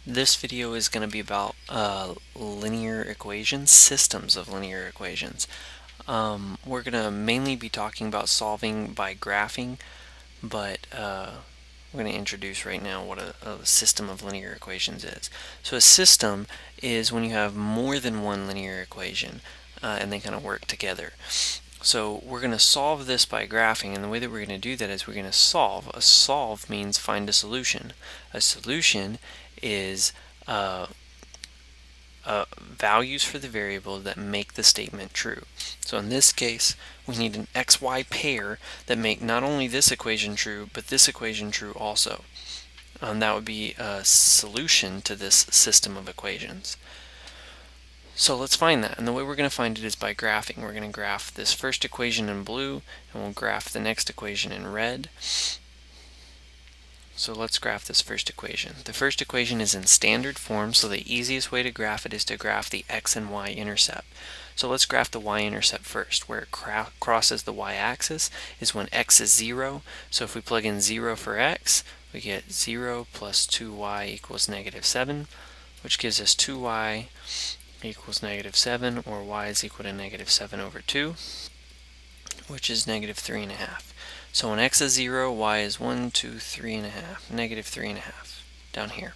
This video is going to be about linear equations, systems of linear equations. We're going to mainly be talking about solving by graphing, but we're going to introduce right now what a system of linear equations is. So a system is when you have more than one linear equation and they kind of work together. So we're going to solve this by graphing, and the way that we're going to do that is we're going to solve. A solve means find a solution. A solution is values for the variable that make the statement true. So in this case, we need an XY pair that make not only this equation true, but this equation true also. That would be a solution to this system of equations. So let's find that, and the way we're going to find it is by graphing. We're going to graph this first equation in blue, and we'll graph the next equation in red. So let's graph this first equation. The first equation is in standard form, so the easiest way to graph it is to graph the X and Y intercept. So let's graph the Y-intercept first. Where it crosses the Y-axis is when X is 0. So if we plug in 0 for X, we get 0 plus 2Y equals negative 7, which gives us 2Y equals negative 7, or y is equal to negative 7 over 2, which is negative 3.5. So when x is 0, y is 1, 2, 3.5, negative 3.5 down here.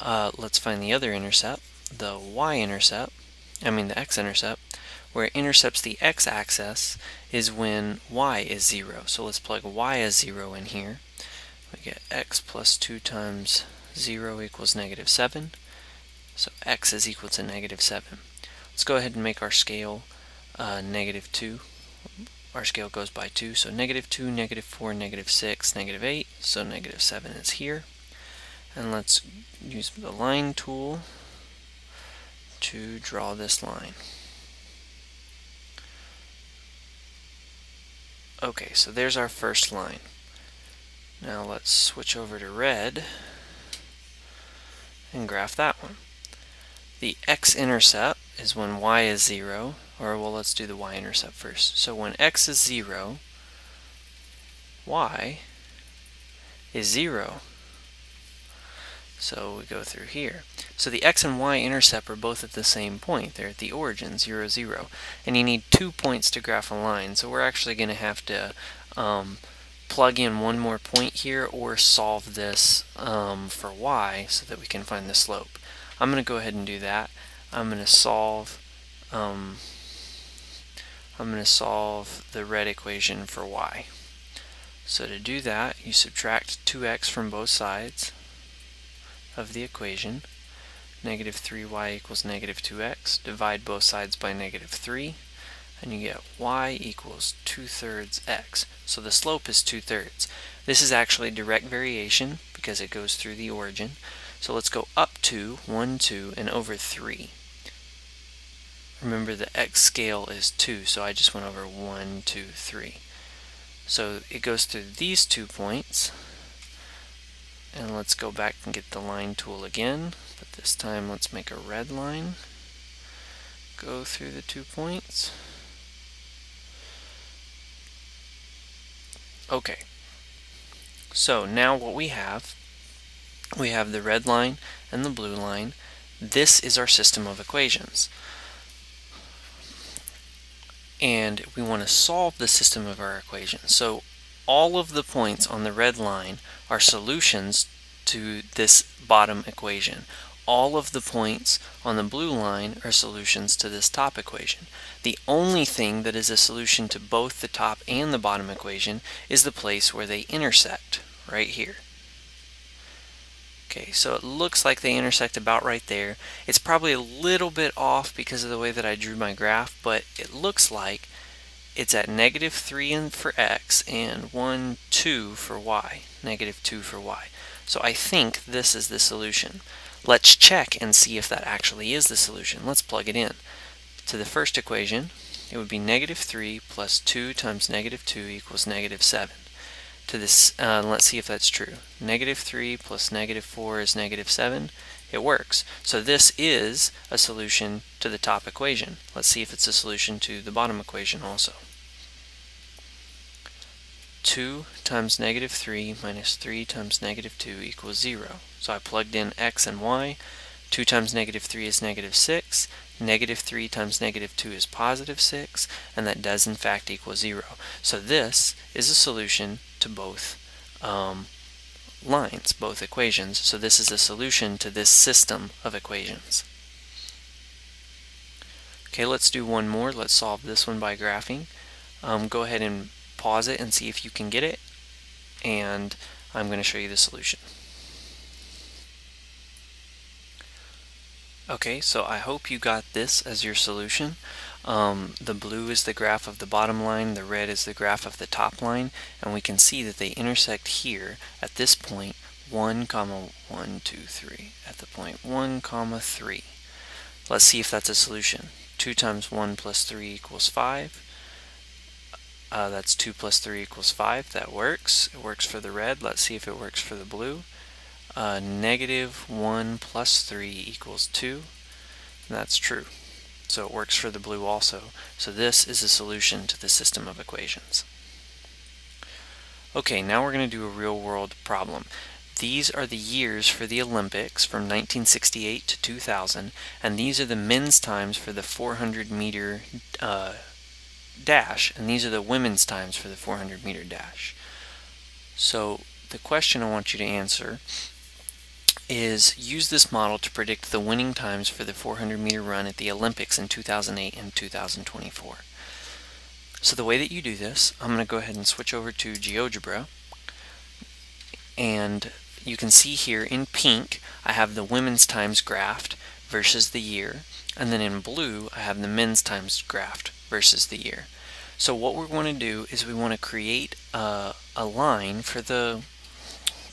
Let's find the other intercept, the y-intercept, the x-intercept. Where it intercepts the x-axis is when y is 0. So let's plug y as 0 in here. We get x plus 2 times 0 equals negative 7. So x is equal to negative 7. Let's go ahead and make our scale negative 2. Our scale goes by 2, so negative 2, negative 4, negative 6, negative 8, so negative 7 is here. And let's use the line tool to draw this line. Okay, so there's our first line. Now let's switch over to red and graph that one. The x-intercept is when y is 0, or well, let's do the y-intercept first. So when x is 0, y is 0. So we go through here. So the x and y intercept are both at the same point. They're at the origin, 0, 0. And you need 2 points to graph a line. So we're actually going to have to plug in one more point here or solve this for y so that we can find the slope. I'm going to go ahead and do that. I'm going to solve the red equation for y. So to do that, you subtract 2x from both sides of the equation. Negative 3y equals negative 2x. Divide both sides by negative 3, and you get y equals 2/3 x. So the slope is 2/3. This is actually direct variation because it goes through the origin. So let's go up 2, 1, 2, and over 3. Remember the x scale is 2, so I just went over 1, 2, 3. So it goes through these 2 points. And let's go back and get the line tool again, but this time let's make a red line. Go through the 2 points. Okay, so now what we have the red line and the blue line. This is our system of equations. And we want to solve the system of our equations. So all of the points on the red line are solutions to this bottom equation. All of the points on the blue line are solutions to this top equation. The only thing that is a solution to both the top and the bottom equation is the place where they intersect, right here. Okay, so it looks like they intersect about right there. It's probably a little bit off because of the way that I drew my graph, but it looks like it's at negative 3 for x and 1, 2 for y. Negative 2 for y. So I think this is the solution. Let's check and see if that actually is the solution. Let's plug it in. To the first equation, it would be negative 3 plus 2 times negative 2 equals negative 7. To this, let's see if that's true. Negative 3 plus negative 4 is negative 7. It works. So this is a solution to the top equation. Let's see if it's a solution to the bottom equation also. 2 times negative 3 minus 3 times negative 2 equals 0. So I plugged in x and y. 2 times negative 3 is negative 6. Negative 3 times negative 2 is positive 6. And that does in fact equal 0. So this is a solution to both lines, both equations. So this is a solution to this system of equations. Okay, let's do one more. Let's solve this one by graphing. Go ahead and pause it and see if you can get it, and I'm going to show you the solution. Okay, so I hope you got this as your solution. The blue is the graph of the bottom line, the red is the graph of the top line, and we can see that they intersect here at this point 1, 1, 2, 3, at the point 1, 3. Let's see if that's a solution. 2 times 1 plus 3 equals 5. That's 2 plus 3 equals 5. That works. It works for the red. Let's see if it works for the blue. Negative 1 plus 3 equals 2. And that's true. So it works for the blue also. So this is a solution to the system of equations. Okay, now we're going to do a real-world problem. These are the years for the Olympics from 1968 to 2000, and these are the men's times for the 400-meter dash, and these are the women's times for the 400-meter dash. So the question I want you to answer is, use this model to predict the winning times for the 400-meter run at the Olympics in 2008 and 2024. So the way that you do this, I'm going to go ahead and switch over to GeoGebra, and you can see here in pink I have the women's times graphed versus the year, and then in blue I have the men's times graphed versus the year. So what we want to do is we want to create a line for the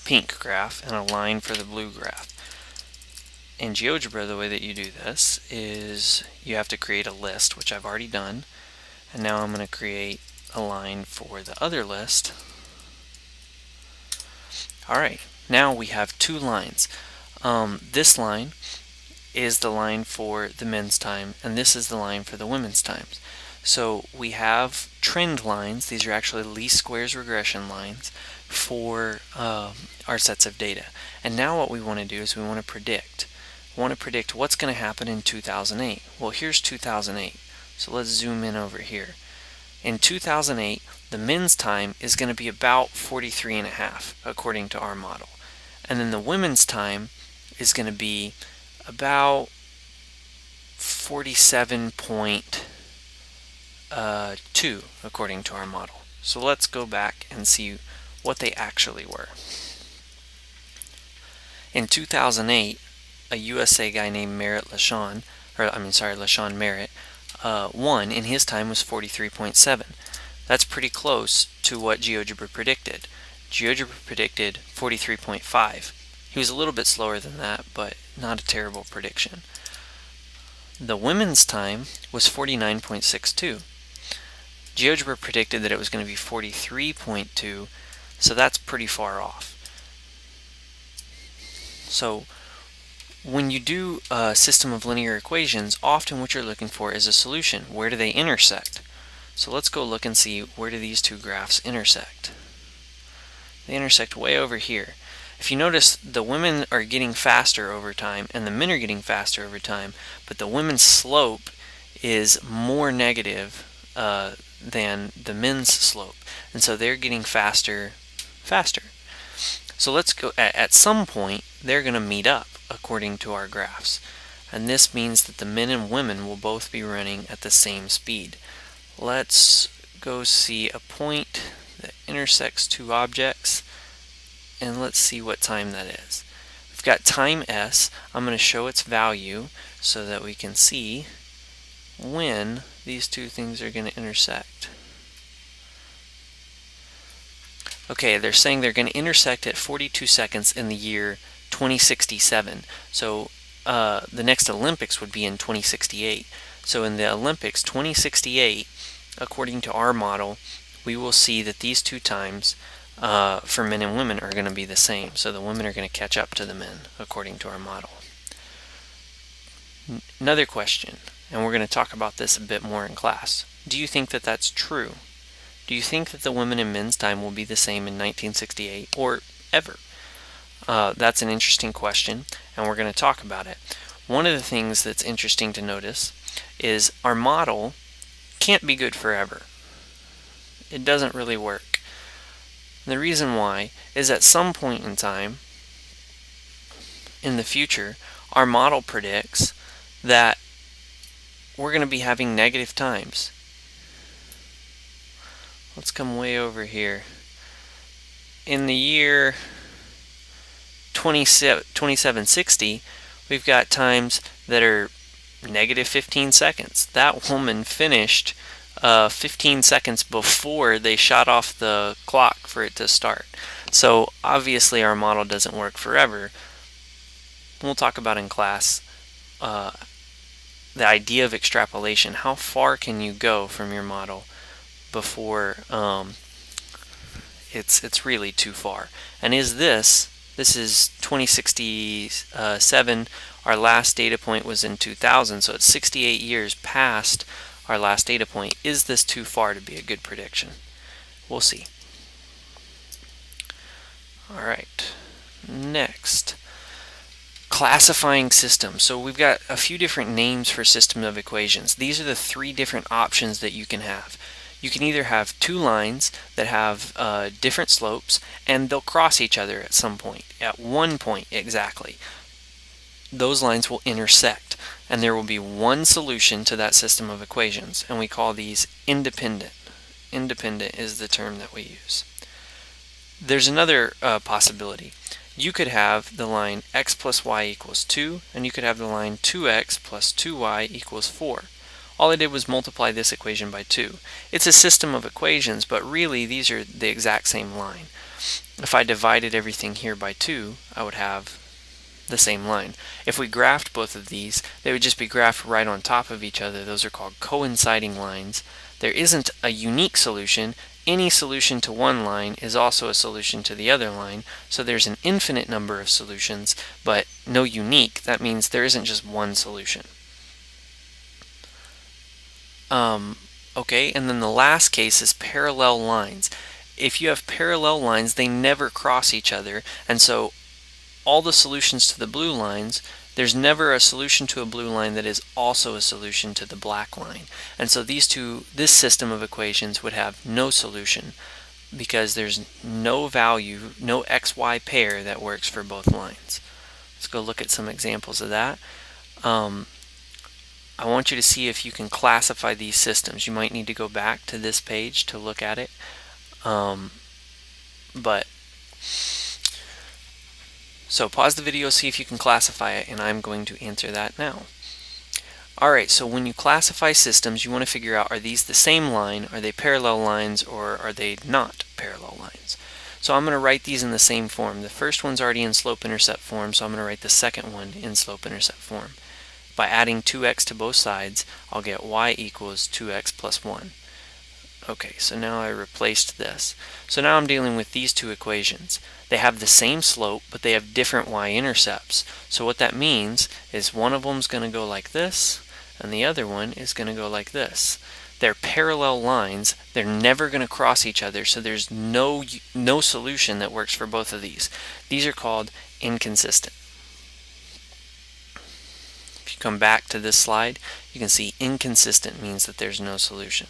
pink graph and a line for the blue graph. In GeoGebra, the way that you do this is you have to create a list, which I've already done, and now I'm going to create a line for the other list. Alright, now we have two lines. This line is the line for the men's time, and this is the line for the women's times. So we have trend lines. These are actually least squares regression lines for our sets of data. And now what we want to do is we want to predict. We want to predict what's going to happen in 2008. Well, here's 2008. So let's zoom in over here. In 2008, the men's time is going to be about 43.5 according to our model. And then the women's time is going to be about 47.2 according to our model. So let's go back and see what they actually were. In 2008, a USA guy named LaShawn Merritt won, and his time was 43.7. That's pretty close to what GeoGebra predicted. GeoGebra predicted 43.5. He was a little bit slower than that, but not a terrible prediction. The women's time was 49.62. GeoGebra predicted that it was going to be 43.2, so that's pretty far off. So when you do a system of linear equations, often what you're looking for is a solution. Where do they intersect? So let's go look and see, where do these two graphs intersect? They intersect way over here. If you notice, the women are getting faster over time and the men are getting faster over time, but the women's slope is more negative than the men's slope, and so they're getting faster. So let's go, at some point they're going to meet up according to our graphs, and this means that the men and women will both be running at the same speed. Let's go see a point that intersects two objects, and let's see what time that is. We've got time s. I'm going to show its value so that we can see when these two things are going to intersect. Okay, they're saying they're going to intersect at 42 seconds in the year 2067. So the next Olympics would be in 2068. So in the Olympics 2068, according to our model, we will see that these two times for men and women are going to be the same. So the women are going to catch up to the men according to our model. Another question, and we're going to talk about this a bit more in class. Do you think that that's true? Do you think that the women and men's time will be the same in 1968 or ever? That's an interesting question, and we're going to talk about it. One of the things that's interesting to notice is our model can't be good forever. It doesn't really work. The reason why is at some point in time in the future, our model predicts that we're going to be having negative times. Let's come way over here. In the year 2760, we've got times that are negative 15 seconds. That woman finished 15 seconds before they shot off the clock for it to start. So obviously our model doesn't work forever. We'll talk about in class the idea of extrapolation. How far can you go from your model before it's really too far? And is this is 2067. Our last data point was in 2000, so it's 68 years past our last data point. Is this too far to be a good prediction? We'll see. All right, next, classifying systems. So we've got a few different names for system of equations. These are the three different options that you can have. You can either have two lines that have different slopes, and they'll cross each other at some point, at one point exactly. Those lines will intersect, and there will be one solution to that system of equations, and we call these independent. Independent is the term that we use. There's another possibility. You could have the line x plus y equals 2, and you could have the line 2x plus 2y equals 4. All I did was multiply this equation by 2. It's a system of equations, but really these are the exact same line. If I divided everything here by 2, I would have the same line. If we graphed both of these, they would just be graphed right on top of each other. Those are called coinciding lines. There isn't a unique solution. Any solution to one line is also a solution to the other line. So there's an infinite number of solutions, but no unique. That means there isn't just one solution. Okay, and then the last case is parallel lines. If you have parallel lines, they never cross each other, and so all the solutions to the blue lines, there's never a solution to a blue line that is also a solution to the black line. And so this system of equations would have no solution because there's no value, no xy pair that works for both lines. Let's go look at some examples of that. I want you to see if you can classify these systems. You might need to go back to this page to look at it. So pause the video, see if you can classify it, and I'm going to answer that now. Alright, so when you classify systems, you want to figure out, are these the same line, are they parallel lines, or are they not parallel lines? So I'm going to write these in the same form. The first one's already in slope-intercept form, so I'm going to write the second one in slope-intercept form. By adding 2x to both sides, I'll get y equals 2x plus 1. Okay, so now I replaced this. So now I'm dealing with these two equations. They have the same slope, but they have different y-intercepts. So what that means is one of them is going to go like this, and the other one is going to go like this. They're parallel lines. They're never going to cross each other, so there's no solution that works for both of these. These are called inconsistent. If you come back to this slide, you can see inconsistent means that there's no solution.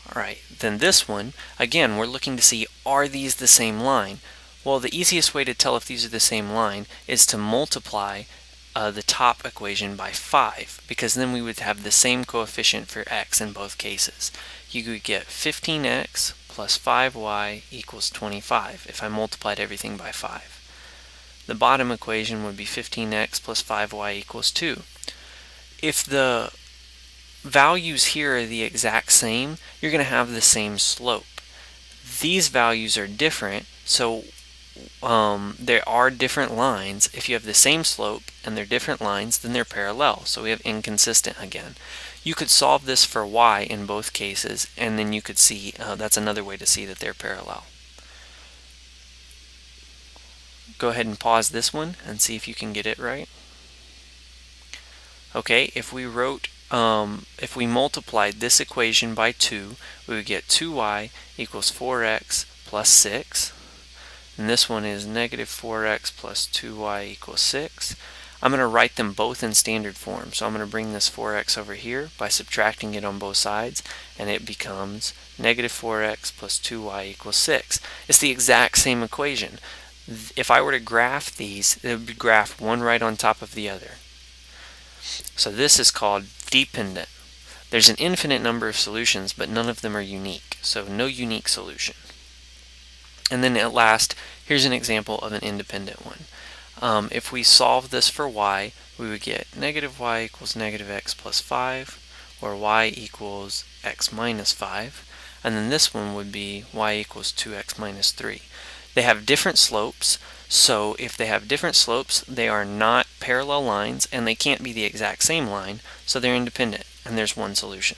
Alright, then this one, again, we're looking to see, are these the same line? Well, the easiest way to tell if these are the same line is to multiply the top equation by 5, because then we would have the same coefficient for x in both cases. You could get 15x plus 5y equals 25 if I multiplied everything by 5. The bottom equation would be 15x plus 5y equals 2. If the values here are the exact same, you're going to have the same slope. These values are different, so there are different lines. If you have the same slope and they're different lines, then they're parallel. So we have inconsistent again. You could solve this for y in both cases, and then you could see that's another way to see that they're parallel. Go ahead and pause this one and see if you can get it right. Okay, if we wrote if we multiplied this equation by 2, we would get 2y equals 4x plus 6. And this one is negative 4x plus 2y equals 6. I'm going to write them both in standard form. So I'm going to bring this 4x over here by subtracting it on both sides, and it becomes negative 4x plus 2y equals 6. It's the exact same equation. If I were to graph these, it would be graphed one right on top of the other. So this is called dependent. There's an infinite number of solutions, but none of them are unique. So no unique solution. And then at last, here's an example of an independent one. If we solve this for y, we would get negative y equals negative x plus 5, or y equals x minus 5. And then this one would be y equals 2x minus 3. They have different slopes, so if they have different slopes, they are not parallel lines, and they can't be the exact same line, so they're independent, and there's one solution.